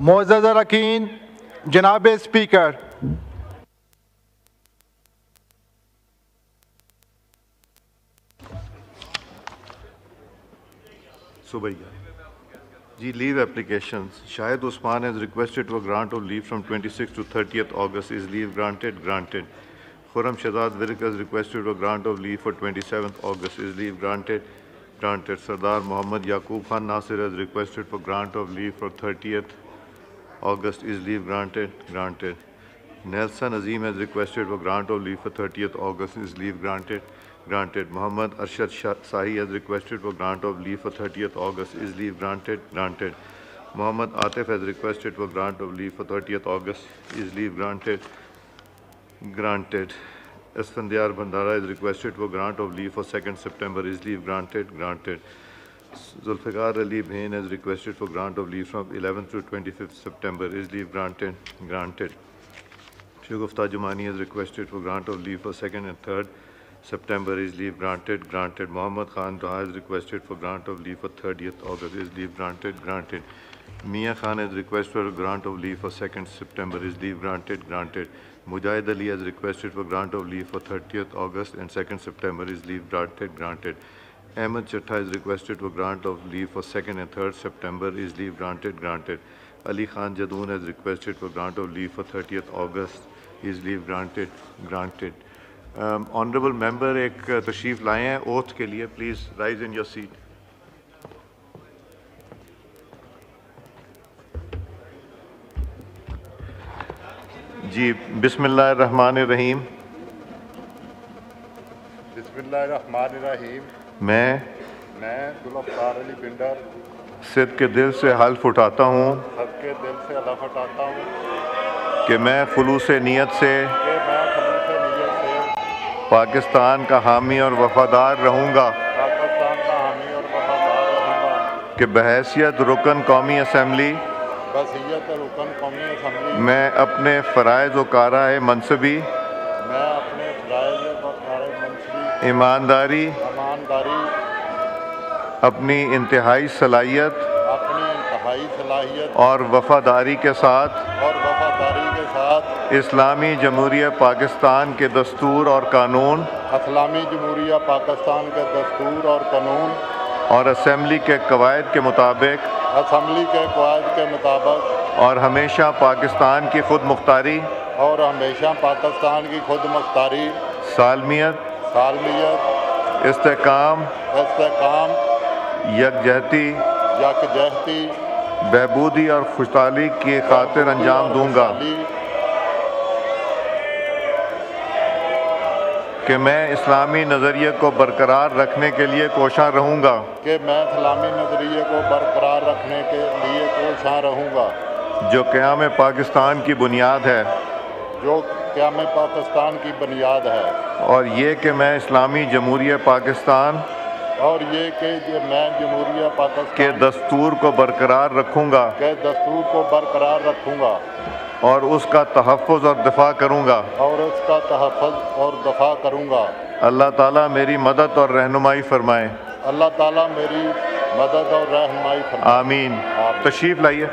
معزز اراکین، جناب speaker, leave applications. Shahid Usman has requested for grant of leave from 26th to 30th August. Is leave granted? Granted. Khurram Shahzad Virak has requested for grant of leave for 27th August. Is leave granted? Granted. Sardar Muhammad Yaqub Khan Nasir has requested for grant of leave for 30th August. Is leave granted? Granted. Nelson Azim has requested for grant of leave for 30th August. Is leave granted? Granted. Muhammad Arshad Sahi has requested for grant of leave for 30th August. Is leave granted? Granted. Muhammad Atif has requested for grant of leave for 30th August. Is leave granted? Granted. Esfandiar Bhandara has requested for grant of leave for 2nd September. Is leave granted? Granted. Zulfiqar Ali Bhain has requested for grant of leave from 11th to 25th September. Is leave granted? Granted. Shagufta Jumani has requested for grant of leave for 2nd and 3rd September. Is leave granted? Granted. Muhammad Khan Dua has requested for grant of leave for 30th August. Is leave granted? Granted. Mia Khan has requested for grant of leave for 2nd September. Is leave granted? Granted. Mujahid Ali has requested for grant of leave for 30th August and 2nd September. Is leave granted? Granted. Ahmed Chattha has requested for grant of leave for 2nd and 3rd September. Is leave granted? Granted. Ali Khan Jadoon has requested for grant of leave for 30th August. Is leave granted? Granted. Honorable member ایک تشریف لائے ہیں oath کے لیے. Please rise in your seat. جی بسم اللہ الرحمن الرحیم. بسم اللہ الرحمن الرحیم. میں ذوالفقار علی بنڈر صدق کے دل سے حلف اٹھاتا ہوں سب کے دل سے حلف اٹھاتا ہوں کہ میں خلوص نیت سے کہ میں خلوص نیت سے پاکستان کا حامی اور وفادار رہوں گا پاکستان کا حامی اور وفادار رہوں گا کہ بحیثیت رکن قومی اسمبلی بحیثیت رکن قومی اسمبلی میں اپنے فرائض و کارۂ منصبی میں اپنے فرائض و کارۂ منصبی ایمانداری اپنی انتہائی صلاحیت اور وفاداری کے ساتھ اسلامی جمہوریہ پاکستان کے دستور اور قانون اسلامی جمہوریہ پاکستان کے دستور اور قانون اور اسمبلی کے قواعد کے مطابق اور ہمیشہ پاکستان کی خود مختاری سالمیت استحکام یکجہتی بہبودی اور خوشحالی کی خاطر انجام دوں گا کہ میں اسلامی نظریے کو برقرار رکھنے کے لیے کوشاں رہوں گا جو قیام پاکستان کی بنیاد ہے اور یہ کہ میں اسلامی جمہوریہ پاکستان کے دستور کو برقرار رکھوں گا اور اس کا تحفظ اور دفاع کروں گا اللہ تعالیٰ میری مدد اور رہنمائی فرمائے آمین. تشریف لائیے.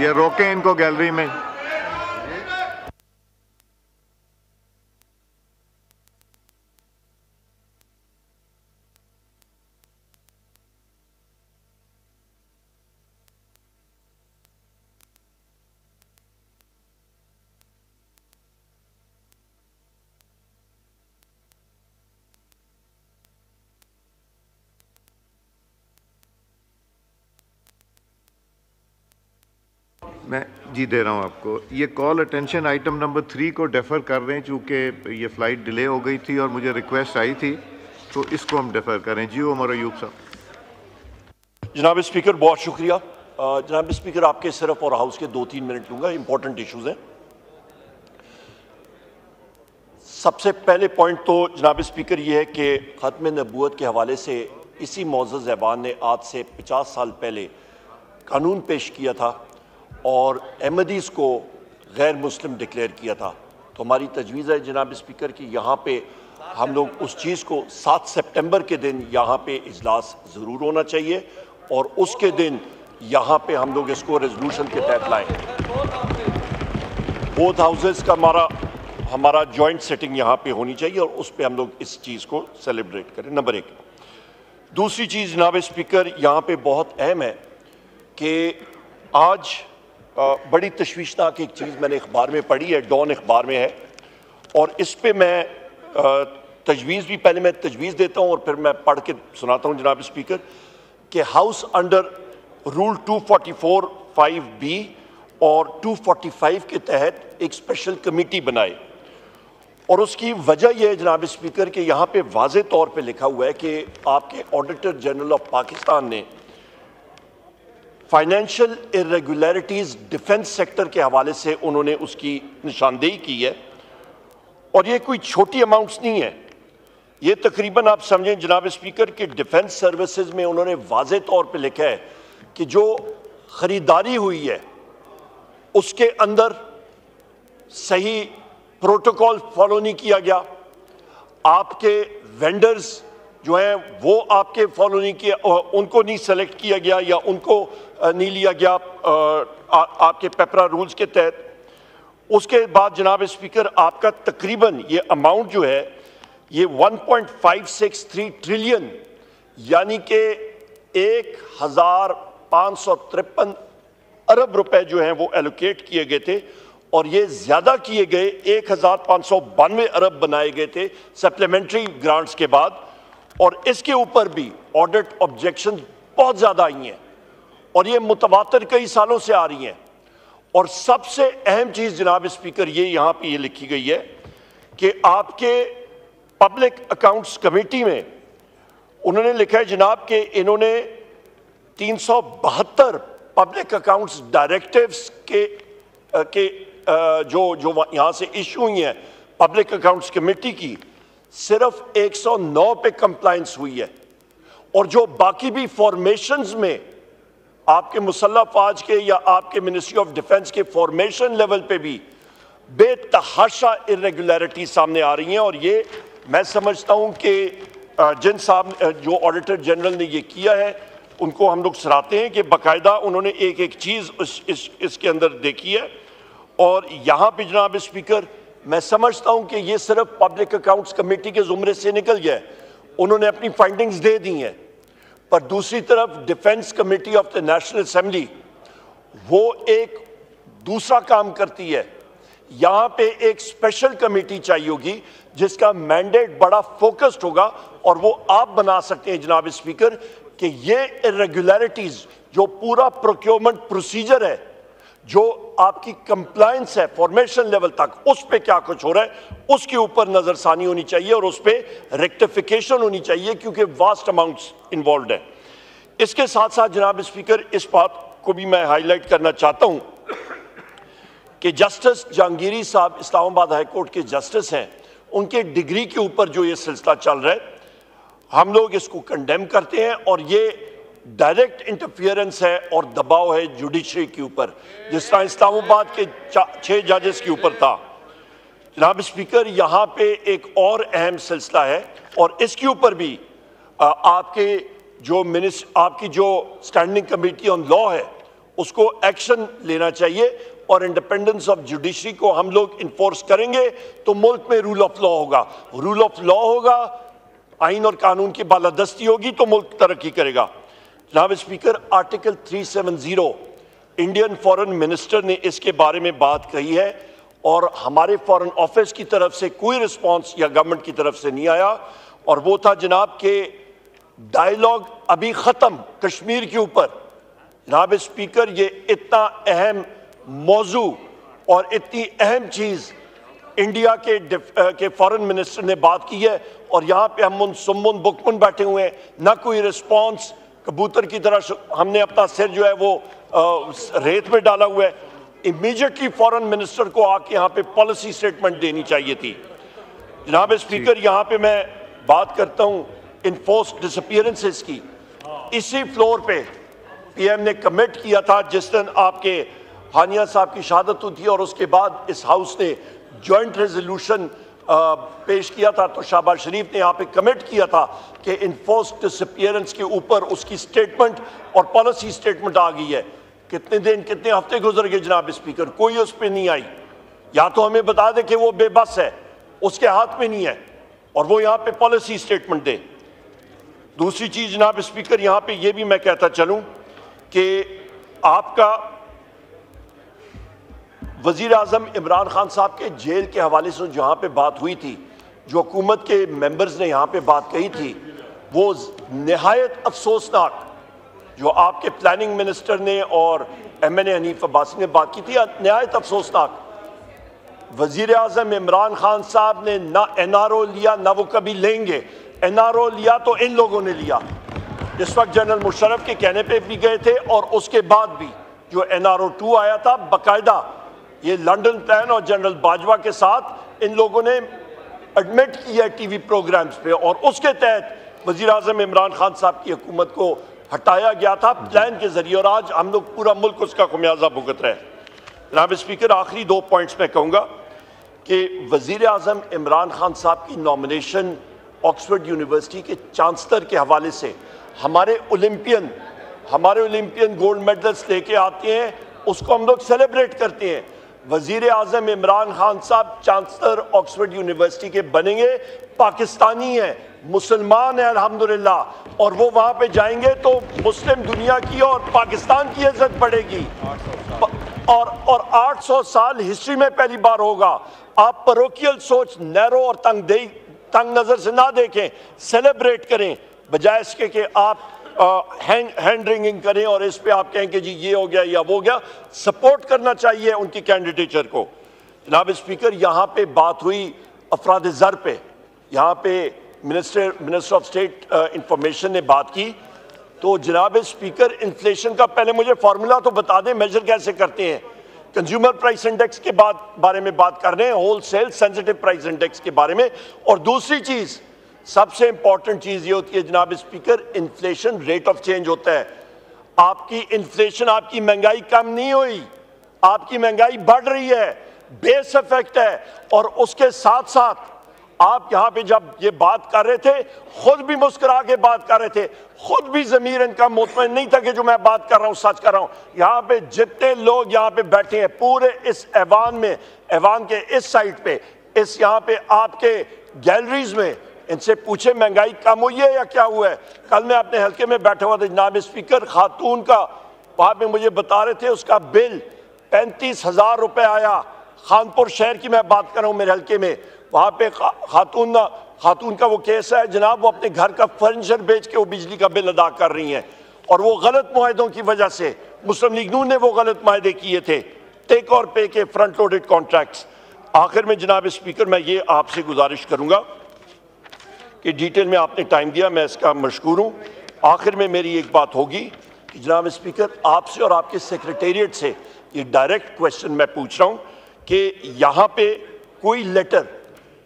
یہ روکیں ان کو گیلری میں. میں جی دے رہا ہوں آپ کو. یہ کال اٹینشن آئٹم نمبر 3 کو ڈیفر کر رہے ہیں چونکہ یہ فلائٹ ڈیلے ہو گئی تھی اور مجھے ریکویسٹ آئی تھی تو اس کو ہم ڈیفر کریں. جی عمر ایوب صاحب. جناب اسپیکر بہت شکریہ. جناب اسپیکر آپ کے صرف اور ہاؤس کے 2-3 منٹ لوں گا. امپورٹنٹ ایشوز ہیں. سب سے پہلے پوائنٹ تو جناب اسپیکر یہ ہے کہ ختم نبوت کے حوالے سے اسی معزز ایوان نے آج سے 50 سال پہلے قانون پیش کیا تھا اور احمدیز کو غیر مسلم ڈکلیئر کیا تھا. تو ہماری تجویز ہے جناب اسپیکر کہ یہاں پہ ہم لوگ اس چیز کو 7 سپٹمبر کے دن یہاں پہ اجلاس ضرور ہونا چاہیے اور اس کے دن یہاں پہ ہم لوگ اس کو ریزولوشن کے تحت لائیں. بوتھ ہاؤسز کا ہمارا جوائنٹ سیٹنگ یہاں پہ ہونی چاہیے اور اس پہ ہم لوگ اس چیز کو سیلیبریٹ کریں. نمبر 1. دوسری چیز جناب اسپیکر یہاں پہ بہت اہم ہے کہ آج بڑی تشویشناک ایک چیز میں نے اخبار میں پڑھی ہے, ڈان اخبار میں ہے, اور اس پہ میں تجویز بھی پہلے میں تجویز دیتا ہوں اور پھر میں پڑھ کے سناتا ہوں جناب اسپیکر کہ ہاؤس انڈر رول 244(5)B اور 245 کے تحت ایک اسپیشل کمیٹی بنائے. اور اس کی وجہ یہ ہے جناب اسپیکر کہ یہاں پہ واضح طور پہ لکھا ہوا ہے کہ آپ کے آڈیٹر جنرل آف پاکستان نے فائنینشیل ارریگولیرٹیز ڈیفنس سیکٹر کے حوالے سے انہوں نے اس کی نشاندہی کی ہے اور یہ کوئی چھوٹی اماؤنٹس نہیں ہے. یہ تقریباً آپ سمجھیں جناب اسپیکر کہ ڈیفنس سروسز میں انہوں نے واضح طور پہ لکھا ہے کہ جو خریداری ہوئی ہے اس کے اندر صحیح پروٹوکول فالو نہیں کیا گیا, آپ کے وینڈرز جو ہیں وہ آپ کے فالو نہیں کیا, ان کو نہیں سلیکٹ کیا گیا یا ان کو نہیں لیا گیا آپ کے پیپرا رولز کے تحت. اس کے بعد جناب اسپیکر آپ کا تقریباً یہ اماؤنٹ جو ہے یہ 1.563 ٹریلین یعنی کہ 1553 ارب روپے جو ہیں وہ ایلوکیٹ کیے گئے تھے اور یہ زیادہ کیے گئے 1592 ارب بنائے گئے تھے سپلیمنٹری گرانٹس کے بعد. اور اس کے اوپر بھی آڈٹ آبجیکشن بہت زیادہ آئی ہیں اور یہ متواتر کئی سالوں سے آ رہی ہیں. اور سب سے اہم چیز جناب اسپیکر یہ یہاں پہ یہ لکھی گئی ہے کہ آپ کے پبلک اکاؤنٹس کمیٹی میں انہوں نے لکھا ہے جناب کہ انہوں نے 372 پبلک اکاؤنٹس ڈائریکٹیوز کے جو یہاں سے ایشو ہوئی ہیں پبلک اکاؤنٹس کمیٹی کی, صرف 109 پہ کمپلائنس ہوئی ہے. اور جو باقی بھی فارمیشنز میں آپ کے مسلح فوج کے یا آپ کے منسٹری آف ڈیفنس کے فارمیشن لیول پہ بھی بے تحاشا ارریگولیرٹی سامنے آ رہی ہیں. اور یہ میں سمجھتا ہوں کہ جن صاحب جو آڈیٹر جنرل نے یہ کیا ہے ان کو ہم لوگ سراہتے ہیں کہ باقاعدہ انہوں نے ایک ایک چیز اس کے اندر دیکھی ہے. اور یہاں پہ جناب اسپیکر میں سمجھتا ہوں کہ یہ صرف پبلک اکاؤنٹس کمیٹی کے زمرے سے نکل گیا ہے, انہوں نے اپنی فائنڈنگز دے دی ہیں. پر دوسری طرف defence committee of the national assembly وہ ایک دوسرا کام کرتی ہے. یہاں پہ ایک اسپیشل کمیٹی چاہیے ہوگی جس کا مینڈیٹ بڑا فوکسڈ ہوگا اور وہ آپ بنا سکتے ہیں جناب اسپیکر کہ یہ ارریگولیرٹیز جو پورا پروکیورمنٹ پروسیجر ہے, جو آپ کی کمپلائنس ہے فارمیشن لیول تک, اس پہ کیا کچھ ہو رہا ہے اس کے اوپر نظر ثانی ہونی چاہیے اور اس پہ ریکٹیفیکیشن ہونی چاہیے کیونکہ واسٹ اماؤنٹس انوالوڈ ہیں. اس کے ساتھ ساتھ جناب اسپیکر اس بات کو بھی میں ہائی لائٹ کرنا چاہتا ہوں کہ جسٹس جہانگیری صاحب اسلام آباد ہائی کورٹ کے جسٹس ہیں, ان کے ڈگری کے اوپر جو یہ سلسلہ چل رہا ہے ہم لوگ اس کو کنڈیم کرتے ہیں اور یہ ڈائریکٹ انٹرفیئرنس ہے اور دباؤ ہے جوڈیشری کے اوپر, جس طرح اسلام آباد کے 6 ججز کے اوپر تھا. جناب اسپیکر یہاں پہ ایک اور اہم سلسلہ ہے اور اس کے اوپر بھی آپ کی جو اسٹینڈنگ کمیٹی آن لا ہے اس کو ایکشن لینا چاہیے اور انڈیپینڈنس آف جوڈیشری کو ہم لوگ انفورس کریں گے تو ملک میں رول آف لا ہوگا. رول آف لا ہوگا, آئین اور قانون کی بالادستی ہوگی تو ملک ترقی کرے گا. جناب اسپیکر, آرٹیکل 370 انڈین فورن منسٹر نے اس کے بارے میں بات کہی ہے اور ہمارے فورن آفس کی طرف سے کوئی رسپانس یا گورنمنٹ کی طرف سے نہیں آیا, اور وہ تھا جناب کہ ڈائیلاگ ابھی ختم کشمیر کے اوپر. جناب اسپیکر, یہ اتنا اہم موضوع اور اتنی اہم چیز انڈیا کے فورن منسٹر نے بات کی ہے, اور یہاں پہ ہم سمن بکمن بیٹھے ہوئے ہیں, نہ کوئی رسپانس. کبوتر کی طرح ہم نے اپنا سر جو ہے وہ ریت میں ڈالا ہوا ہے. امیجیٹلی فورن منسٹر کو آ کے یہاں پہ پالیسی سٹیٹمنٹ دینی چاہیے تھی. جناب اسپیکر, یہاں پہ میں بات کرتا ہوں انفورسڈ ڈسپیئرنسز کی. اسی فلور پہ پی ایم نے کمٹ کیا تھا جس دن آپ کے ہانیہ صاحب کی شہادت ہوئی تھی, اور اس کے بعد اس ہاؤس نے جوائنٹ ریزولوشن پیش کیا تھا, تو شہباز شریف نے یہاں پہ کمٹ کیا تھا کہ انفورسڈ ڈسپیئرنس کے اوپر اس کی سٹیٹمنٹ اور پالیسی سٹیٹمنٹ آ گئی ہے. کتنے دن کتنے ہفتے گزر گئے جناب اسپیکر, کوئی اس پہ نہیں آئی. یا تو ہمیں بتا دے کہ وہ بے بس ہے, اس کے ہاتھ میں نہیں ہے, اور وہ یہاں پہ پالیسی سٹیٹمنٹ دے. دوسری چیز جناب اسپیکر, یہاں پہ یہ بھی میں کہتا چلوں کہ آپ کا وزیر اعظم عمران خان صاحب کے جیل کے حوالے سے جہاں پہ بات ہوئی تھی, جو حکومت کے ممبرز نے یہاں پہ بات کہی تھی, وہ نہایت افسوسناک. جو آپ کے پلاننگ منسٹر نے اور ایم این اے حنیف عباسی نے بات کی تھی, نہایت افسوسناک. وزیر اعظم عمران خان صاحب نے نہ این آر او لیا, نہ وہ کبھی لیں گے. این آر او لیا تو ان لوگوں نے لیا. اس وقت جنرل مشرف کے کہنے پہ بھی گئے تھے, اور اس کے بعد بھی جو این آر او 2 آیا تھا, باقاعدہ یہ لنڈن پلان اور جنرل باجوہ کے ساتھ ان لوگوں نے ایڈمٹ کیا ٹی وی پروگرامز پہ, اور اس کے تحت وزیر اعظم عمران خان صاحب کی حکومت کو ہٹایا گیا تھا پلان کے ذریعے, اور آج ہم لوگ پورا ملک اس کا خمیازہ بھگت رہے ہیں. جناب اسپیکر, آخری 2 پوائنٹس میں کہوں گا کہ وزیر اعظم عمران خان صاحب کی نامنیشن آکسفورڈ یونیورسٹی کے چانسلر کے حوالے سے ہمارے اولمپئن گولڈ میڈلز لے کے آتے ہیں, اس کو ہم لوگ سیلیبریٹ کرتے ہیں. وزیر اعظم عمران خان صاحب چانسلر آکسفورڈ یونیورسٹی کے بنیں گے, پاکستانی ہیں, مسلمان ہیں الحمدللہ, اور وہ وہاں پہ جائیں گے تو مسلم دنیا کی اور پاکستان کی عزت بڑھے گی, اور 800 سال ہسٹری میں پہلی بار ہوگا. آپ پروکیل سوچ, نیرو اور تنگ نظر سے نہ دیکھیں, سیلیبریٹ کریں, بجائے اس کے کہ آپ ہینڈ رنگنگ کریں اور اس پہ آپ کہیں کہ جی یہ ہو گیا یا وہ ہو گیا. سپورٹ کرنا چاہیے ان کی کینڈیڈیچر کو. جناب اسپیکر, یہاں پہ بات ہوئی افراد زر پہ, یہاں پہ منسٹر آف اسٹیٹ انفارمیشن نے بات کی. تو جناب اسپیکر, انفلیشن کا پہلے مجھے فارمولا تو بتا دیں, میجر کیسے کرتے ہیں. کنزیومر پرائس انڈیکس کے بارے میں بات کر رہے ہیں, wholesale sensitive price index کے بارے میں. اور دوسری چیز, سب سے امپورٹنٹ چیز یہ ہوتی ہے جناب speaker, inflation rate of change ہوتا ہے. آپ کی انفلیشن, آپ کی مہنگائی کم نہیں ہوئی, آپ کی مہنگائی بڑھ رہی ہے, بیس افیکٹ ہے. اور اس کے ساتھ ساتھ آپ یہاں پہ جب یہ بات کر رہے تھے, خود بھی مسکرا کے بات کر رہے تھے, خود بھی ضمیر ان کا مطمئن نہیں تھا کہ جو میں بات کر رہا ہوں سچ کر رہا ہوں. یہاں پہ جتنے لوگ یہاں پہ بیٹھے ہیں پورے اس ایوان میں, ایوان کے اس سائٹ پہ, اس یہاں پہ آپ کے گیلریز میں, ان سے پوچھے مہنگائی کم ہوئی ہے یا کیا ہوا ہے. کل میں اپنے حلقے میں بیٹھا ہوا تھا جناب اسپیکر, خاتون کا وہاں پہ مجھے بتا رہے تھے اس کا بل 35,000 روپے آیا. خانپور شہر کی میں بات کر رہا ہوں میرے حلقے میں, وہاں پہ خاتون کا وہ کیس ہے جناب, وہ اپنے گھر کا فرنیچر بیچ کے وہ بجلی کا بل ادا کر رہی ہیں, اور وہ غلط معاہدوں کی وجہ سے مسلم لیگ نون نے وہ غلط معاہدے کیے تھے, ٹیک اور پے کے فرنٹ لوڈڈ کانٹریکٹس. آخر میں جناب اسپیکر, میں یہ آپ سے گزارش کروں گا کہ ڈیٹیل میں آپ نے ٹائم دیا, میں اس کا مشکور ہوں. آخر میں میری ایک بات ہوگی کہ جناب اسپیکر, آپ سے اور آپ کے سیکریٹریٹ سے یہ ڈائریکٹ کویسچن میں پوچھ رہا ہوں کہ یہاں پہ کوئی لیٹر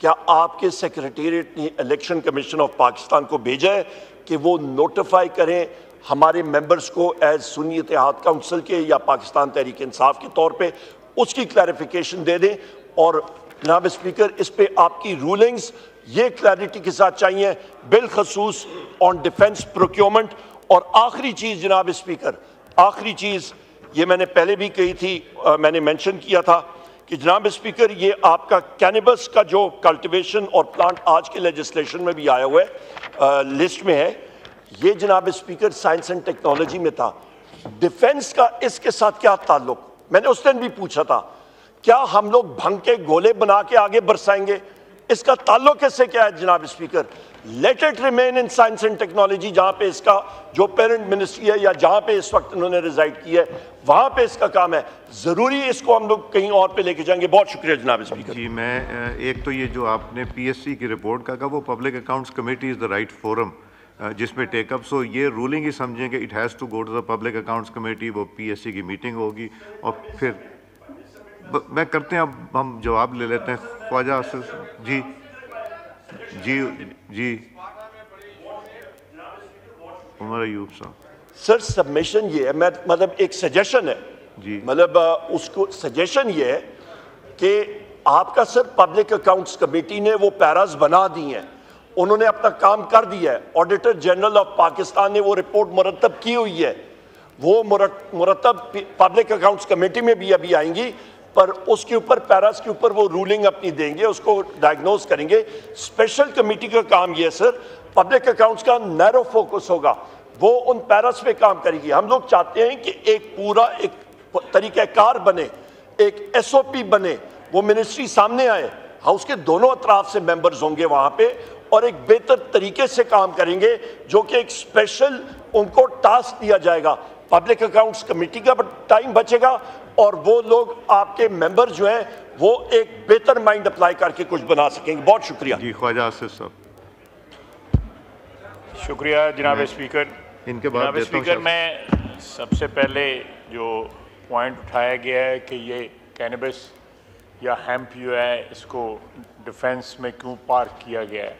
کیا آپ کے سیکریٹریٹ نے الیکشن کمیشن آف پاکستان کو بھیجا ہے کہ وہ نوٹیفائی کریں ہمارے ممبرز کو ایز سنی اتحاد کونسل کے یا پاکستان تحریک انصاف کے طور پہ, اس کی کلیریفیکیشن دے دیں. اور جناب اسپیکر, اس پہ آپ کی رولنگز یہ کلیئرٹی کے ساتھ چاہیے, بالخصوص آن ڈیفنس پروکیورمنٹ. اور آخری چیز جناب اسپیکر, آخری چیز یہ میں نے پہلے بھی کہی تھی, میں نے مینشن کیا تھا کہ جناب اسپیکر یہ آپ کا کینیبس کا جو کلٹیویشن اور پلانٹ آج کے لیجسلیشن میں بھی آیا ہوا ہے, لسٹ میں ہے, یہ جناب اسپیکر سائنس اینڈ ٹیکنالوجی میں تھا. ڈیفنس کا اس کے ساتھ کیا تعلق؟ میں نے اس دن بھی پوچھا تھا, کیا ہم لوگ بھنگ کے گولے بنا کے آگے برسائیں گے؟ اس کا تعلق اس سے کیا ہے جناب speaker? Late it remain in science and technology, جہاں پہ اس کا جو پیرنٹ منسٹری ہے یا جہاں پہ اس وقت انہوں نے ریزائڈ کیا ہے وہاں پہ اس کا کام ہے. ضروری اس کو ہم لوگ کہیں اور پہ لے کے جائیں گے. بہت شکریہ جناب اسپیکر. جی میں ایک تو یہ جو آپ نے پی ایس سی کی رپورٹ کا کہا, وہ public accounts committee is the right forum جس میں ٹیک اپ, سو یہ رولنگ ہی سمجھیں کہ it has to go to the public accounts committee. وہ پی ایس سی کی میٹنگ ہوگی اور پھر میں کرتے ہیں, اب ہم جواب لے لیتے ہیں. خواجہ آصف جی جی جی عمر ایوب صاحب. سر سبمیشن یہ ہے, مطلب ایک سجیشن ہے جی, مطلب اس کو سجیشن یہ ہے کہ آپ کا سر پبلک اکاؤنٹس کمیٹی نے وہ پیراز بنا دی ہیں, انہوں نے اپنا کام کر دیا ہے. آڈیٹر جنرل آف پاکستان نے وہ رپورٹ مرتب کی ہوئی ہے, وہ مرتب پبلک اکاؤنٹس کمیٹی میں بھی ابھی آئیں گی, پر اس کے اوپر پیراز کے اوپر وہ رولنگ اپنی دیں گے, اس کو ڈائگنوز کریں گے. اسپیشل کمیٹی کا کام یہ ہے سر, پبلک اکاؤنٹس کا نیرو فوکس ہوگا, وہ ان پیراز پہ کام کرے گی. ہم لوگ چاہتے ہیں کہ ایک پورا ایک طریقہ کار بنے, ایک ایس او پی بنے, وہ منسٹری سامنے آئے, ہاؤس کے دونوں اطراف سے ممبرز ہوں گے وہاں پہ, اور ایک بہتر طریقے سے کام کریں گے, جو کہ ایک اسپیشل ان کو ٹاسک دیا جائے گا. پبلک اکاؤنٹس کمیٹی کا ٹائم بچے گا, اور وہ لوگ آپ کے ممبر جو ہیں وہ ایک بہتر مائنڈ اپلائی کر کے کچھ بنا سکیں گے. بہت شکریہ. جی خواجہ آصف صاحب. شکریہ جناب اسپیکر. ان کے بعد جناب اسپیکر, میں سب سے پہلے جو پوائنٹ اٹھایا گیا ہے کہ یہ کینیبس یا ہیمپ جو ہے اس کو ڈیفنس میں کیوں پارک کیا گیا ہے,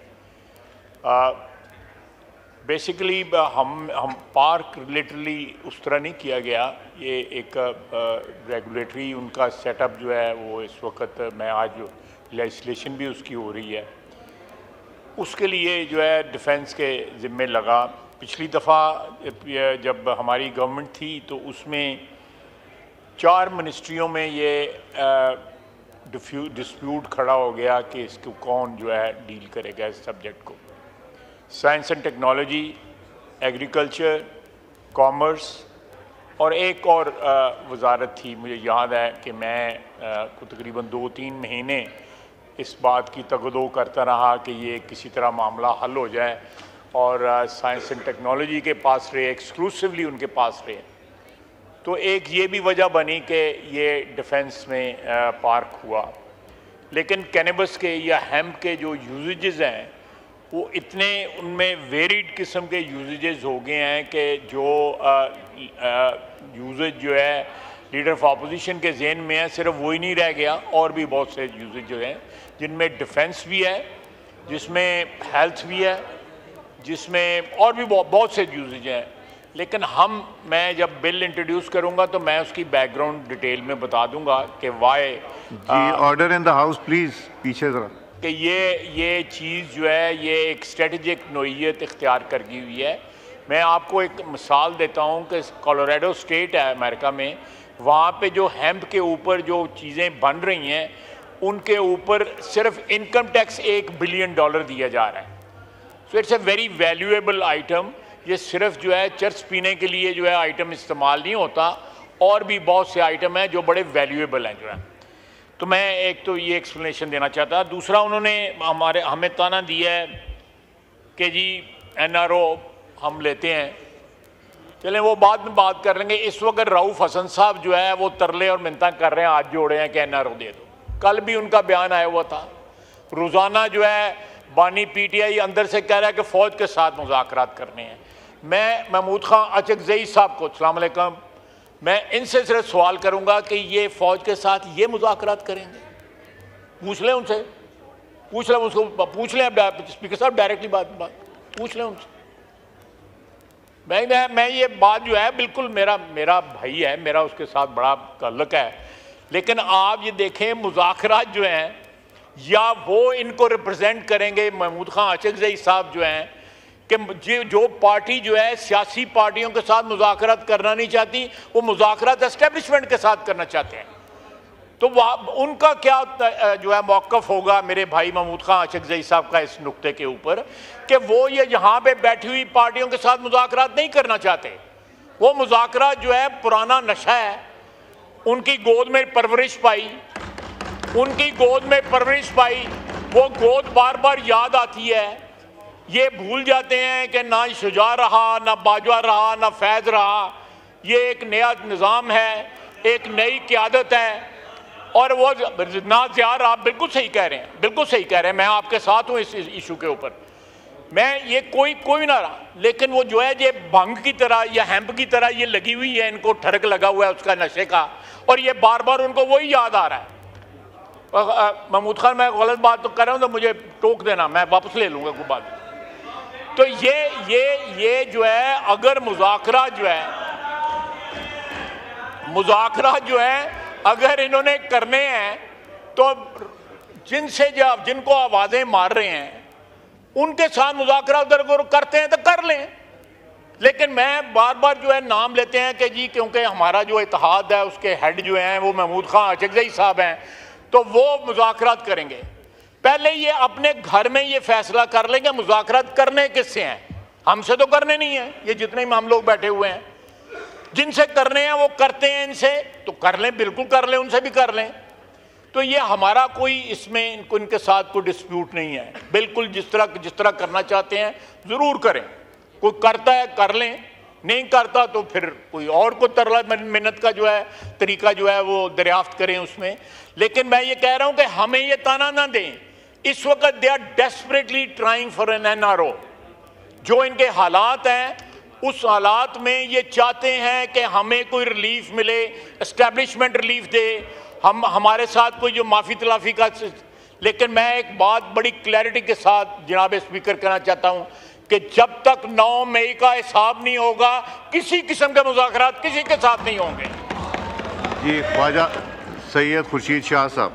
بیسیکلی ہم پارک لٹرلی اس طرح نہیں کیا گیا. یہ ایک ریگولیٹری ان کا سیٹ اپ جو ہے وہ اس وقت میں آج جو لیجسلیشن بھی اس کی ہو رہی ہے, اس کے لیے جو ہے ڈیفنس کے ذمے لگا. پچھلی دفعہ جب ہماری گورنمنٹ تھی تو اس میں 4 منسٹریوں میں یہ ڈسپیوٹ کھڑا ہو گیا کہ اس کو کون جو ہے ڈیل کرے گا اس سبجیکٹ کو. Science and technology, agriculture, commerce اور ایک اور وزارت تھی, مجھے یاد ہے کہ میں تقریباً 2-3 مہینے اس بات کی تگدو کرتا رہا کہ یہ کسی طرح معاملہ حل ہو جائے, اور سائنس اینڈ ٹیکنالوجی کے پاس رہے, ایکسکلوسیولی ان کے پاس رہے. تو ایک یہ بھی وجہ بنی کہ یہ ڈیفنس میں پارک ہوا. لیکن کینیبس کے یا ہیمپ کے جو یوزیجز ہیں وہ اتنے ان میں ویریڈ قسم کے یوزیجز ہو گئے ہیں کہ جو یوزیج جو ہے لیڈر آف اپوزیشن کے ذہن میں ہے صرف وہی نہیں رہ گیا, اور بھی بہت سے یوزیج جو ہیں جن میں ڈیفنس بھی ہے, جس میں ہیلتھ بھی ہے, جس میں اور بھی بہت سے یوزیج ہیں. لیکن میں جب بل انٹروڈیوس کروں گا تو میں اس کی بیک گراؤنڈ ڈیٹیل میں بتا دوں گا کہ وائی. جی order in the house please, پیچھے ذرا. کہ یہ چیز جو ہے یہ ایک اسٹریٹجک نوعیت اختیار کر گئی ہوئی ہے. میں آپ کو ایک مثال دیتا ہوں کہ کولوریڈو اسٹیٹ ہے امریکہ میں, وہاں پہ جو ہیمپ کے اوپر جو چیزیں بن رہی ہیں ان کے اوپر صرف انکم ٹیکس $1 بلین دیا جا رہا ہے. So it's a very valuable item. یہ صرف جو ہے چرس پینے کے لیے جو ہے آئٹم استعمال نہیں ہوتا, اور بھی بہت سے آئٹم ہیں جو بڑے ویلیویبل ہیں جو ہیں. تو میں ایک تو یہ ایکسپلینیشن دینا چاہتا. دوسرا انہوں نے ہمیں تانا دیا ہے کہ جی NRO ہم لیتے ہیں, چلیں وہ بعد میں بات کر لیں گے. اس وقت رؤوف حسن صاحب جو ہے وہ ترلے اور منتیں کر رہے ہیں, آج جوڑے ہیں کہ NRO دے دو. کل بھی ان کا بیان آیا ہوا تھا. روزانہ جو ہے بانی PTI اندر سے کہہ رہا ہے کہ فوج کے ساتھ مذاکرات کرنے ہیں. میں محمود خان اچکزئی صاحب کو السلام علیکم, میں ان سے صرف سوال کروں گا کہ یہ فوج کے ساتھ یہ مذاکرات کریں گے؟ پوچھ لیں ان سے, پوچھ لیں اس کو, پوچھ لیں اسپیکر صاحب ڈائریکٹلی بات پوچھ لیں ان سے. میں یہ بات جو ہے بالکل میرا بھائی ہے, میرا اس کے ساتھ بڑا تعلق ہے, لیکن آپ یہ دیکھیں مذاکرات جو ہیں یا وہ ان کو ریپرزینٹ کریں گے محمود خان اچکزئی صاحب جو ہیں, کہ جو پارٹی جو ہے سیاسی پارٹیوں کے ساتھ مذاکرات کرنا نہیں چاہتی، وہ مذاکرات اسٹیبلشمنٹ کے ساتھ کرنا چاہتے ہیں. تو ان کا کیا جو ہے موقف ہوگا میرے بھائی محمود خان اشرف صاحب کا اس نقطے کے اوپر کہ وہ یہ یہاں پہ بیٹھی ہوئی پارٹیوں کے ساتھ مذاکرات نہیں کرنا چاہتے. وہ مذاکرات جو ہے پرانا نشہ ہے. ان کی گود میں پرورش پائی، ان کی گود میں پرورش پائی، وہ گود بار بار یاد آتی ہے. یہ بھول جاتے ہیں کہ نہ شجاع رہا، نہ باجوہ رہا، نہ فیض رہا. یہ ایک نیا نظام ہے، ایک نئی قیادت ہے، اور وہ نہ زیار. آپ بالکل صحیح کہہ رہے ہیں، بالکل صحیح کہہ رہے ہیں. میں آپ کے ساتھ ہوں اس ایشو کے اوپر. میں یہ کوئی نہ رہا، لیکن وہ جو ہے یہ بھنگ کی طرح یا ہیمپ کی طرح یہ لگی ہوئی ہے، ان کو ٹھڑک لگا ہوا ہے اس کا نشے کا، اور یہ بار بار ان کو وہی یاد آ رہا ہے. محمود خان میں غلط بات تو کر رہا ہوں تو مجھے ٹوک دینا، میں واپس لے لوں گا کوئی بات. تو یہ جو ہے اگر مذاکرات جو ہے اگر انہوں نے کرنے ہیں تو جن کو آوازیں مار رہے ہیں ان کے ساتھ مذاکرات اگر کرتے ہیں تو کر لیں. لیکن میں بار بار جو ہے نام لیتے ہیں کہ جی کیونکہ ہمارا جو اتحاد ہے اس کے ہیڈ جو ہیں وہ محمود خان اشرف صاحب ہیں تو وہ مذاکرات کریں گے. پہلے یہ اپنے گھر میں یہ فیصلہ کر لیں گے مذاکرات کرنے کس سے ہیں. ہم سے تو کرنے نہیں ہیں، یہ جتنے ہم لوگ بیٹھے ہوئے ہیں جن سے کرنے ہیں وہ کرتے ہیں. ان سے تو کر لیں، بالکل کر لیں، ان سے بھی کر لیں. تو یہ ہمارا کوئی اس میں ان کے ساتھ کوئی ڈسپیوٹ نہیں ہے. بالکل جس طرح کرنا چاہتے ہیں ضرور کریں. کوئی کرتا ہے کر لیں، نہیں کرتا تو پھر کوئی اور کو ترلا منت کا جو ہے طریقہ جو ہے وہ دریافت کریں اس میں. لیکن میں یہ کہہ رہا ہوں کہ ہمیں یہ تانا نہ دیں. اس وقت they are desperately trying for an NRO. جو ان کے حالات ہیں اس حالات میں یہ چاہتے ہیں کہ ہمیں کوئی ریلیف ملے، اسٹیبلشمنٹ ریلیف دے، ہمارے ساتھ کوئی جو معافی تلافی کا. لیکن میں ایک بات بڑی کلیئرٹی کے ساتھ جناب اسپیکر کہنا چاہتا ہوں کہ جب تک 9 مئی کا حساب نہیں ہوگا کسی قسم کے مذاکرات کسی کے ساتھ نہیں ہوں گے. جی خواجہ سید خورشید شاہ صاحب.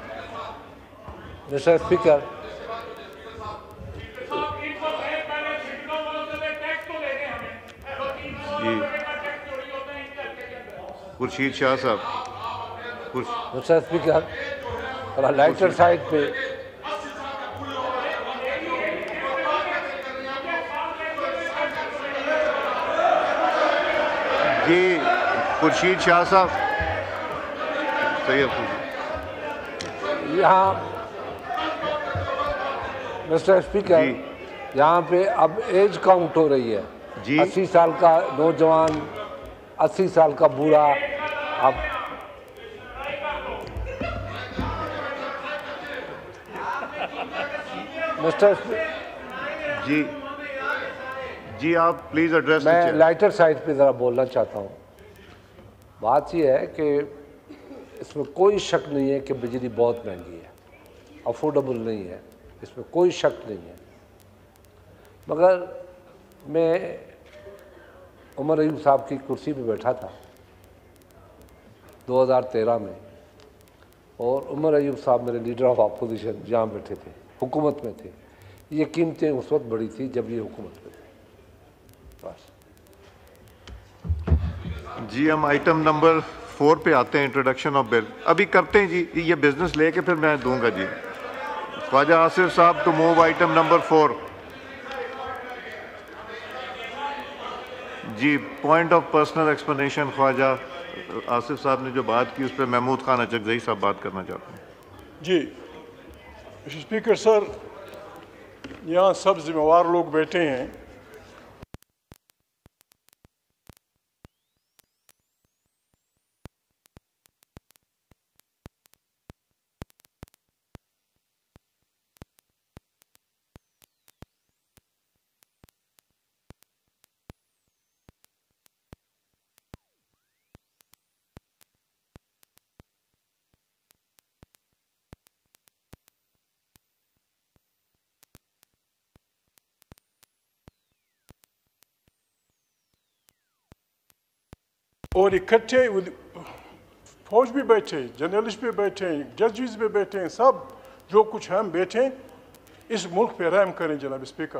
مسٹر اسپیکر، جی خورشید شاہ صاحب. مسٹر اسپیکر، ذرا لائٹر سائڈ پہ. جی خورشید شاہ صاحب. سید خورشید. یہاں مسٹر اسپیکر جی. یہاں پہ اب ایج کاؤنٹ ہو رہی ہے. جی 80 سال کا نوجوان، 80 سال کا بوڑھا. اب مسٹر جی جی آپ پلیز ایڈریس. میں لائٹر سائڈ پہ ذرا بولنا چاہتا ہوں. بات یہ ہے کہ اس میں کوئی شک نہیں ہے کہ بجلی بہت مہنگی ہے، افورڈیبل نہیں ہے، اس میں کوئی شک نہیں ہے. مگر میں عمر ایوب صاحب کی کرسی پہ بیٹھا تھا 2013 میں، اور عمر ایوب صاحب میرے لیڈر آف اپوزیشن جہاں بیٹھے تھے، حکومت میں تھے. یہ قیمتیں اس وقت بڑی تھی جب یہ حکومت میں تھے. بس. جی ہم آئٹم نمبر 4 پہ آتے ہیں، انٹروڈکشن آف بل. ابھی کرتے ہیں جی یہ بزنس لے کے پھر میں دوں گا. جی خواجہ آصف صاحب ٹو موو آئٹم نمبر 4. جی point of personal explanation Khawaja Asif صاحب نے جو بات کی اس پہ محمود خان اچکزئی صاحب بات کرنا چاہتے ہیں. جی اسپیکر سر، یہاں سب ذمہ وار لوگ بیٹھے ہیں. اور اکٹھے فوج بھی بیٹھے، جرنلسٹ بھی بیٹھے، ججز بھی بیٹھے، سب جو کچھ ہم بیٹھے. اس ملک پہ رحم کریں جناب speaker.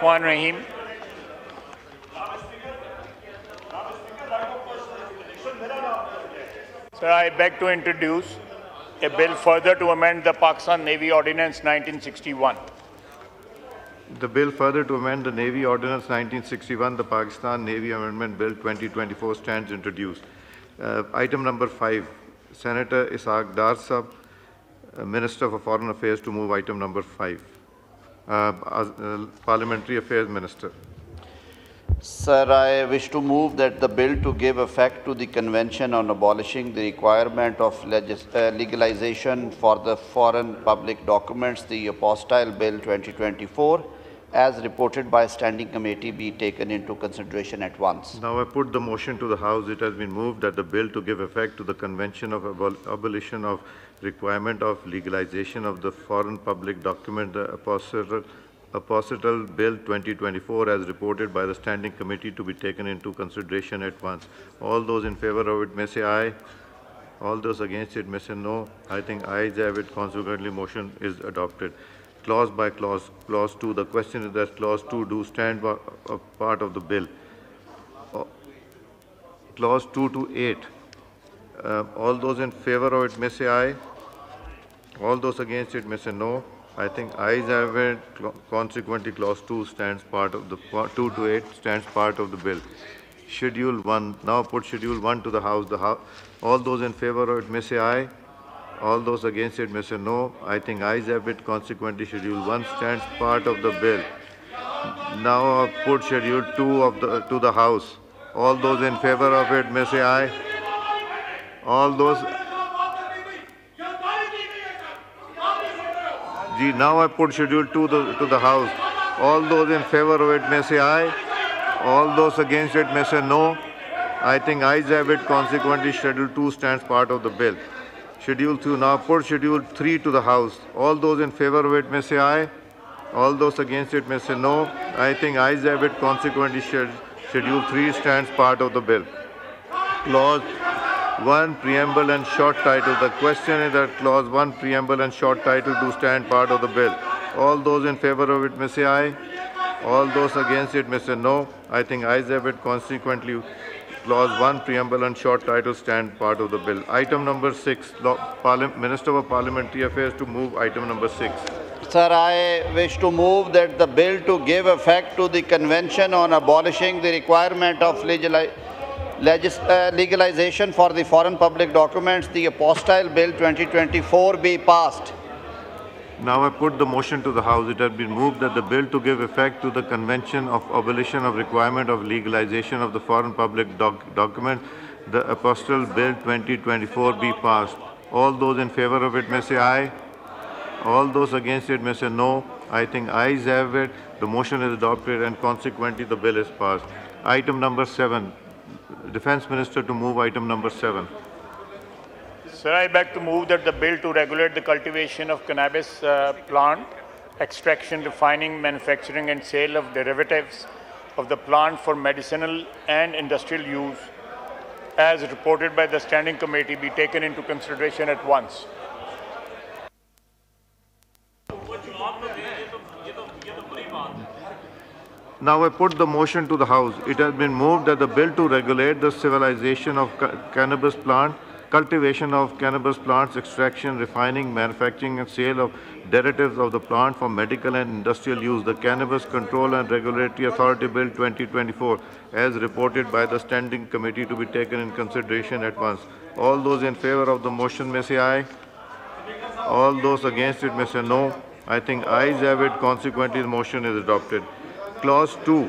4। Sir, I beg to introduce a bill further to amend the Pakistan Navy Ordinance 1961. The bill further to amend the Navy Ordinance 1961, the Pakistan Navy Amendment Bill 2024 stands introduced. Item number 5, Senator Isaaq Dar Sahab, Minister for Foreign Affairs, to move item number 5. Parliamentary Affairs Minister. Sir, I wish to move that the bill to give effect to the Convention on abolishing the requirement of legalization for the foreign public documents, the Apostille Bill 2024, as reported by Standing Committee, be taken into consideration at once. Now I put the motion to the House. It has been moved that the bill to give effect to the Convention of abolition of requirement of legalization of the foreign public document, the Apostille Bill 2024, as reported by the Standing Committee, to be taken into consideration at once. All those in favor of it may say aye. All those against it may say no. I think ayes have it. Consequently, motion is adopted. Clause by clause. Clause 2. The question is that Clause 2 do stand a part of the bill. Clause 2 to 8. All those in favor of it may say aye. All those against it may say no. I think ayes have it. Consequently, Clause 2 stands part of the 2 to 8 stands part of the bill. Schedule 1. Now put Schedule 1 to the House. All those in favor of it may say aye. All those against it may say no. I think ayes have it. Consequently, Schedule 1 stands part of the bill. Now put Schedule 2 to the House. All those in favor of it may say aye. All those. Now I put Schedule 2 to the House. All those in favor of it may say aye. All those against it may say no. I think ayes have it. Consequently, Schedule 2 stands part of the bill. Schedule 2. Now put Schedule 3 to the House. All those in favor of it may say aye. All those against it may say no. I think ayes have it. Consequently, Schedule 3 stands part of the bill. Clause 1, Preamble and Short Title. The question is that Clause 1, Preamble and Short Title do stand part of the bill. All those in favor of it may say aye. All those against it may say no. I think ayes have it. Consequently, Clause 1, Preamble and Short Title stand part of the bill. Item number 6, Minister of Parliamentary Affairs to move item number 6. Sir, I wish to move that the bill to give effect to the Convention on abolishing the requirement of legalization for the foreign public documents, the Apostille Bill 2024, be passed. Now I put the motion to the House. It has been moved that the bill to give effect to the Convention of abolition of requirement of legalization of the foreign public document, the Apostille Bill 2024, be passed. All those in favor of it may say aye. All those against it may say no. I think ayes have it. The motion is adopted and consequently the bill is passed. Item number 7. Defense Minister to move item number 7. Sir, I beg to move that the bill to regulate the cultivation of cannabis plant, extraction, refining, manufacturing and sale of derivatives of the plant for medicinal and industrial use, as reported by the Standing Committee, be taken into consideration at once. Now I put the motion to the House. It has been moved that the bill to regulate the civilization of cannabis plant, cultivation of cannabis plants, extraction, refining, manufacturing and sale of derivatives of the plant for medical and industrial use, the Cannabis Control and Regulatory Authority Bill 2024, as reported by the Standing Committee, to be taken in consideration at once. All those in favor of the motion may say aye. All those against it may say no. I think ayes have it. Consequently, the motion is adopted. Clause 2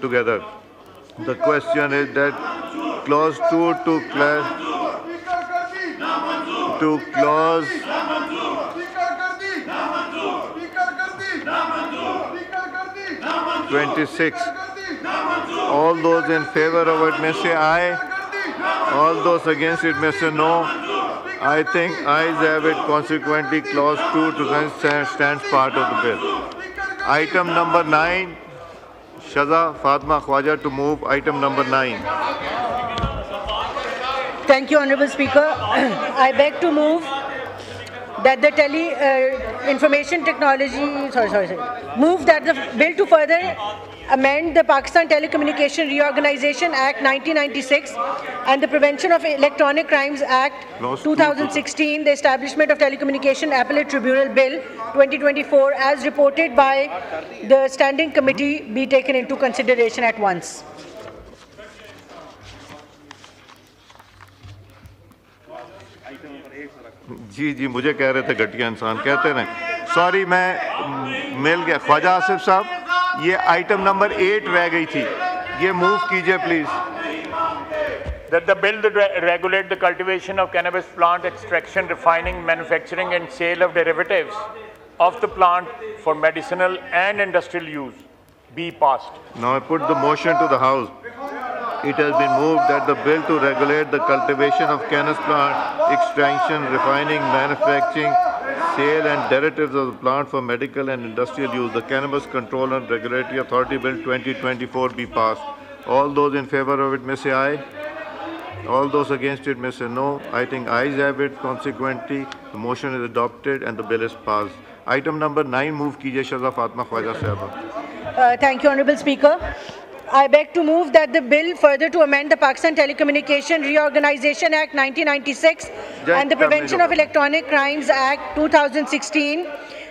together. The question is that Clause 2 to Clause 26. All those in favor of it may say aye. All those against it may say no. I think ayes have it. Consequently, Clause 2 to stands part of the bill. Item number 9, Shaza Fatma Khwaja to move item number 9. Thank you, Honourable Speaker. I beg to move that the information technology, move that the bill to further amend the Pakistan Telecommunication Reorganization Act 1996 and the Prevention of Electronic Crimes Act 2016, the establishment of Telecommunication Appellate Tribunal Bill 2024, as reported by the Standing Committee, be taken into consideration at once. جی مجھے کہہ رہے تھے گھٹیا انسان کہتے ہیں. Sorry میں مل گیا. خواجہ آصف صاحب یہ آئٹم نمبر 8 رہ گئی تھی, یہ موو کیجئے please. That the bill that regulate the cultivation of cannabis plant extraction, refining, manufacturing and sale of derivatives of the plant for medicinal and industrial use be passed. Now I put the motion to the House. It has been moved that the bill to regulate the cultivation of cannabis plant, extraction, refining, manufacturing, sale and derivatives of the plant for medical and industrial use, the Cannabis Control and Regulatory Authority Bill 2024 be passed. All those in favor of it may say aye. All those against it may say no. I think ayes have it. Consequently, the motion is adopted and the bill is passed. Item number 9 move kijiye Shahza Fatma Khwaja Sahaba. Thank you, Honorable Speaker. I beg to move that the bill further to amend the Pakistan Telecommunication Reorganization Act 1996 and the Prevention of Electronic Crimes Act 2016,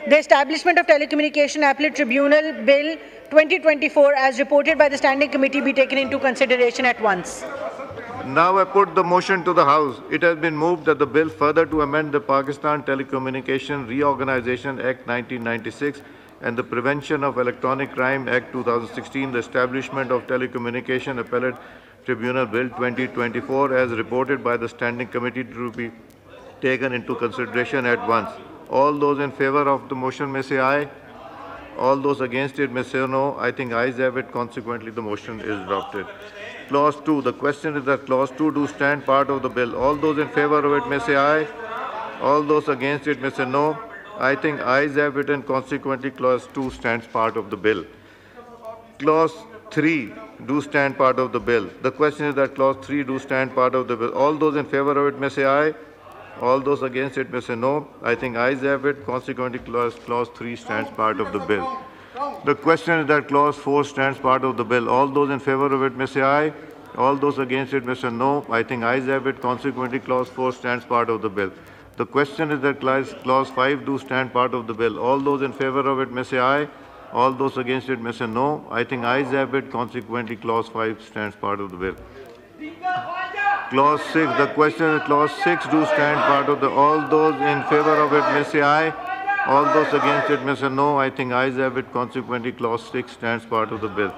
the establishment of Telecommunication Appellate Tribunal Bill 2024 as reported by the Standing Committee be taken into consideration at once. Now I put the motion to the House. It has been moved that the bill further to amend the Pakistan Telecommunication Reorganization Act 1996 and the Prevention of Electronic Crime Act 2016, the establishment of Telecommunication Appellate Tribunal Bill 2024 as reported by the Standing Committee to be taken into consideration at once. All those in favor of the motion may say aye. All those against it may say no. I think ayes have it. Consequently, the motion is adopted. Clause 2. The question is that Clause 2 do stand part of the bill. All those in favor of it may say aye. All those against it may say no. I think ayes have it and consequently Clause 2 stands part of the bill. Clause 3 do stand part of the bill. The question is that Clause 3 do stand part of the bill. All those in favor of it may say aye. All those against it may say no. I think ayes have it. Consequently, Clause 3 stands part of the bill. The question is that Clause 4 stands part of the bill. All those in favor of it may say aye. All those against it may say no. I think ayes have it. Consequently, Clause 4 stands part of the bill. The question is that Clause 5 do stand part of the bill. All those in favor of it may say aye. All those against it may say no. I think ayes have it. Consequently, Clause 5 stands part of the bill. Clause 6. The question is Clause 6 do stand part of the. All those in favor of it may say aye. All those against it may say no. I think ayes have it. Consequently, Clause 6 stands part of the bill.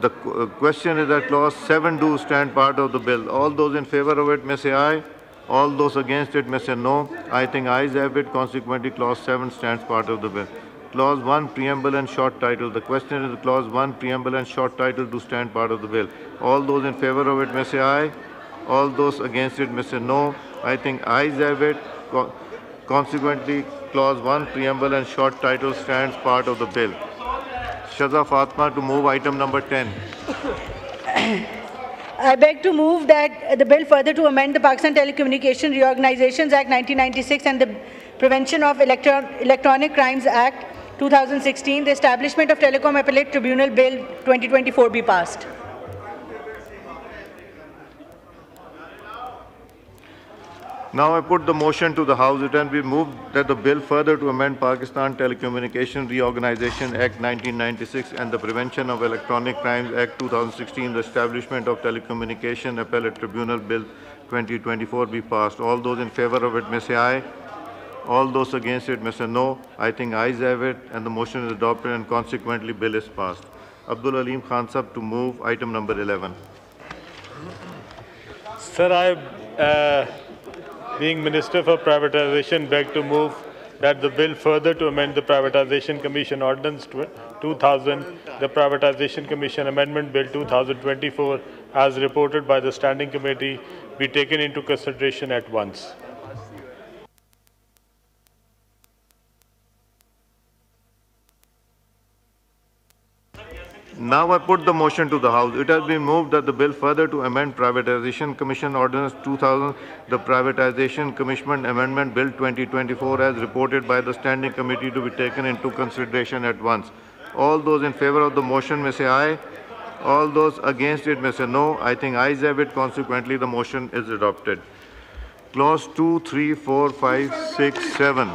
The question is that Clause 7 do stand part of the bill. All those in favor of it may say aye. All those against it may say no. I think ayes have it. Consequently, Clause 7 stands part of the bill. Clause 1, Preamble and Short Title. The question is Clause 1, Preamble and Short Title do stand part of the bill. All those in favor of it may say aye. All those against it may say no. I think ayes have it. Consequently, Clause 1, Preamble and Short Title stands part of the bill. Shahza Fatma to move item number 10. I beg to move that the bill further to amend the Pakistan Telecommunication Reorganizations Act 1996 and the Prevention of Electronic Crimes Act 2016, the establishment of Telecom Appellate Tribunal Bill 2024 be passed. Now I put the motion to the House. It has been moved that the bill further to amend Pakistan Telecommunication Reorganization Act 1996 and the Prevention of Electronic Crimes Act 2016, the establishment of Telecommunication Appellate Tribunal Bill 2024 be passed. All those in favor of it may say aye. All those against it may say no. I think ayes have it and the motion is adopted and consequently bill is passed. Abdul Aleem Khan Sahab to move item number 11. Sir, being Minister for Privatization, beg to move that the bill further to amend the Privatization Commission Ordinance 2000, the Privatization Commission Amendment Bill 2024, as reported by the Standing Committee, be taken into consideration at once. Now I put the motion to the House. It has been moved that the bill further to amend Privatization Commission Ordinance 2000, the Privatization Commission Amendment Bill 2024 as reported by the Standing Committee to be taken into consideration at once. All those in favor of the motion may say aye. All those against it may say no. I think ayes have it. Consequently, the motion is adopted. Clause 2, 3, 4, 5, 6, 7.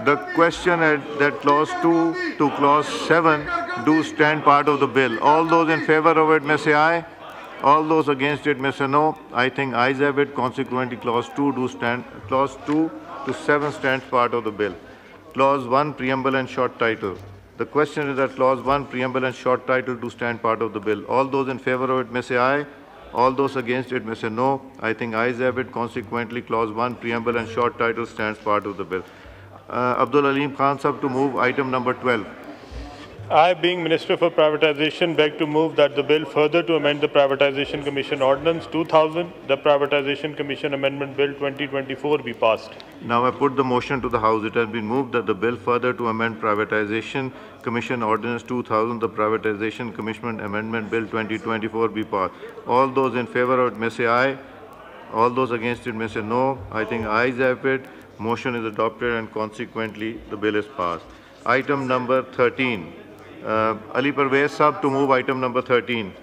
The question is that Clause 2 to Clause 7 do stand part of the bill. All those in favor of it may say aye. All those against it may say no. I think ayes have it. Consequently, Clause 2 to 7 stands part of the bill. Clause 1, preamble and short title. The question is that Clause 1, preamble and short title do stand part of the bill. All those in favor of it may say aye. All those against it may say no. I think ayes have it. Consequently, Clause 1, preamble and short title stands part of the bill. Abdul Aleem Khan Sahab to move item number 12. I, being Minister for Privatization, beg to move that the bill further to amend the Privatization Commission Ordinance 2000, the Privatization Commission Amendment Bill 2024 be passed. Now I put the motion to the House. It has been moved that the bill further to amend Privatization Commission Ordinance 2000, the Privatization Commission Amendment Bill 2024 be passed. All those in favor of it may say aye. All those against it may say no. I think ayes have it. Motion is adopted and consequently the bill is passed. Item number 13. Ali Parvez Sahab to move item number 13.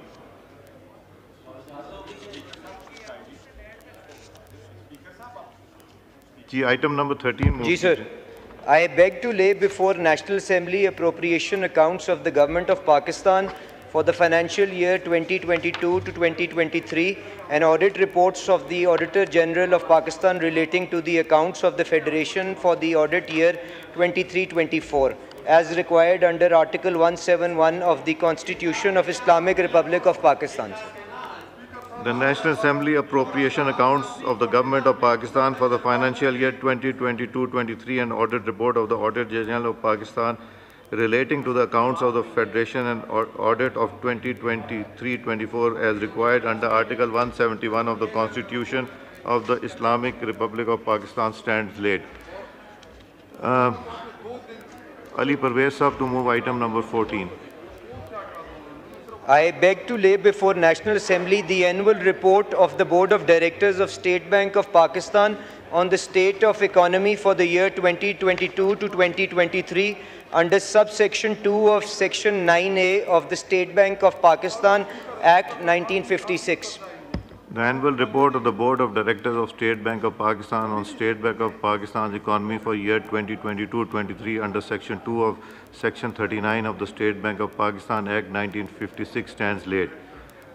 Item number 13. Ji, sir. I beg to lay before National Assembly appropriation accounts of the Government of Pakistan for the financial year 2022 to 2023 and audit reports of the Auditor General of Pakistan relating to the accounts of the Federation for the audit year 23-24. As required under Article 171 of the Constitution of Islamic Republic of Pakistan. The National Assembly appropriation accounts of the Government of Pakistan for the financial year 2022-23 and audit report of the Auditor General of Pakistan relating to the accounts of the Federation and audit of 2023-24 as required under Article 171 of the Constitution of the Islamic Republic of Pakistan stands laid. Ali Parvez Sahab to move item number 14. I beg to lay before National Assembly the annual report of the Board of Directors of State Bank of Pakistan on the state of economy for the year 2022 to 2023 under subsection 2 of section 9A of the State Bank of Pakistan Act 1956. The annual report of the Board of Directors of State Bank of Pakistan on State Bank of Pakistan's economy for year 2022-23 under Section 2 of Section 39 of the State Bank of Pakistan Act 1956 stands laid.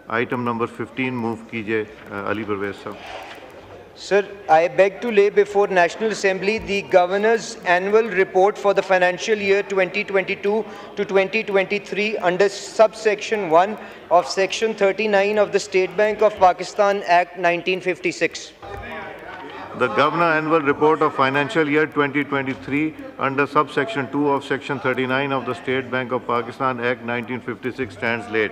Item number 15 move kijiye Ali Parvez Sahab. Sir, I beg to lay before National Assembly the Governor's annual report for the financial year 2022 to 2023 under subsection 1 of Section 39 of the State Bank of Pakistan Act 1956. The Governor Annual Report of Financial Year 2023 under subsection 2 of Section 39 of the State Bank of Pakistan Act 1956 stands laid.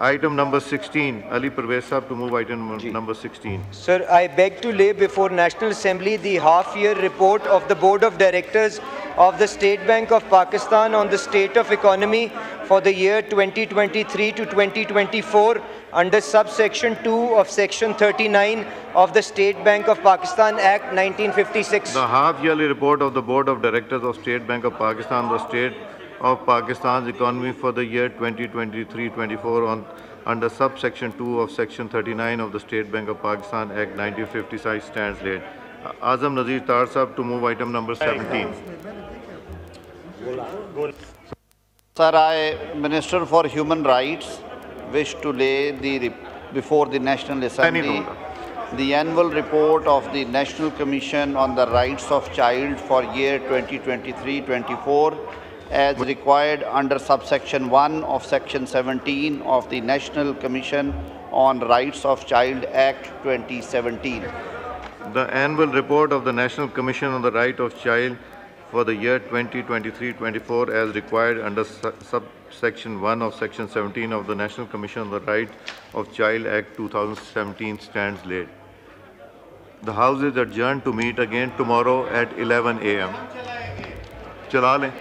Item number 16, Ali Parvez Sahab to move item number 16. Sir, I beg to lay before National Assembly the half-year report of the Board of Directors of the State Bank of Pakistan on the state of economy for the year 2023 to 2024 under subsection 2 of Section 39 of the State Bank of Pakistan Act 1956. The half-yearly report of the Board of Directors of State Bank of Pakistan, the State of Pakistan's economy for the year 2023-24 under subsection 2 of Section 39 of the State Bank of Pakistan Act 1956 stands laid. Azam Nazir Tar Sahab to move item number 17. Sir, I, Minister for Human Rights, wish to lay before the National Assembly the annual report of the National Commission on the Rights of Child for year 2023-24 as required under subsection 1 of Section 17 of the National Commission on Rights of Child Act 2017. The annual report of the National Commission on the Right of Child for the year 2023-24 as required under subsection 1 of Section 17 of the National Commission on the Right of Child Act 2017 stands laid. The House is adjourned to meet again tomorrow at 11 a.m. Chala lein.